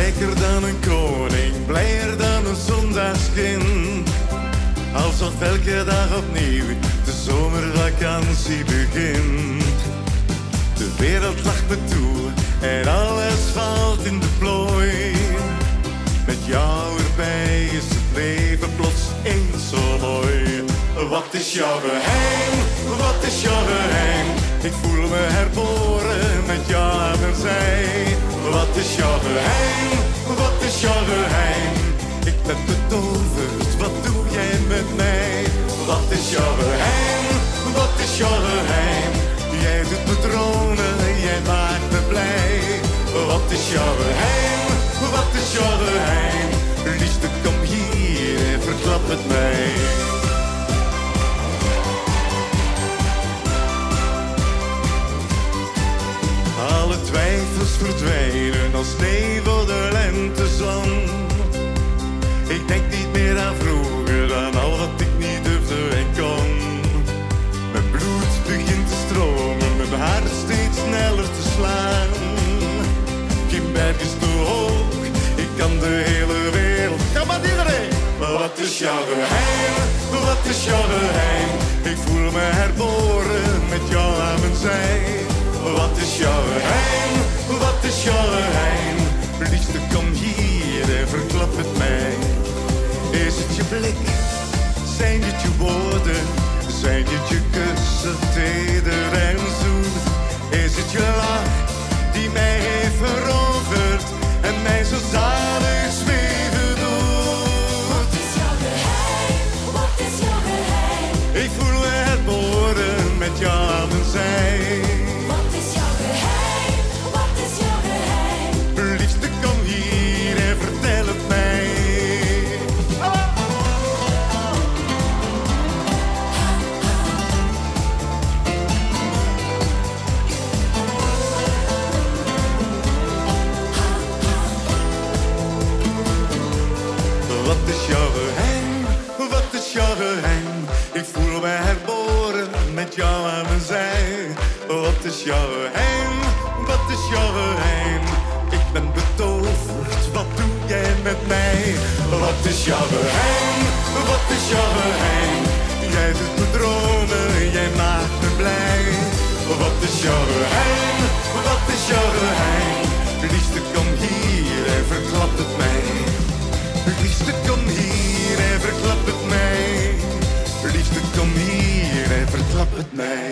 rijker dan een koning, blijer dan een zondagskind. Alsof elke dag opnieuw de zomervakantie begint. De wereld lacht me toe en alles valt in de plooi. Met jou erbij is het leven plots eens zo mooi. Wat is jouw geheim? Wat is jouw geheim? Ik voel me herboren met jou aan mijn zij. Wat is jouw geheim? Wat is jouw geheim? Ik ben betoverd, wat doe jij met mij? Wat is jouw geheim? Wat is jouw geheim? Jij doet me dromen, jij maakt me blij. Wat is jouw geheim? Wat is jouw geheim? Liefste, kom hier en verklap het mij. Alle twijfels verdwijnen als nevel de lentezon. Ik denk niet meer aan vroeger, aan al wat ik niet durfde en kon. Mijn bloed begint te stromen, mijn hart steeds sneller te slaan. Geen berg is te hoog, ik kan de hele wereld. Kom maar iedereen! Maar wat is jouw geheim? Wat is jouw geheim? Ik voel me herboren met jou aan mijn zij. Wat is jouw geheim? Wat is jouw geheim? Liefste, kom hier en verklap het mij. Is het je blik? Zijn het je woorden? Zijn het je kussen, teder en zoet? Is het je lach die mij heeft veroverd en mij zo zalig zweven doet? Wat is jouw geheim? Wat is jouw geheim? Ik voel me herboren met jou aan mijn zij. Wat is jouw geheim? Wat is jouw geheim? Liefste, kom hier en vertel het mij. Wat is jouw geheim? Wat is jouw geheim? Ik voel me herboren met jou aan mijn zij. Wat is jouw geheim? Wat is jouw geheim? Ik ben betoverd, wat doe jij met mij? Wat is jouw geheim? Wat is jouw geheim? Jij doet me dromen, jij maakt me blij. Wat is jouw geheim? Wat is jouw geheim? Liefste, kom hier en verklap het mij. Liefste, kom hier en verklap het mij. Liefste, kom hier en verklap het mij.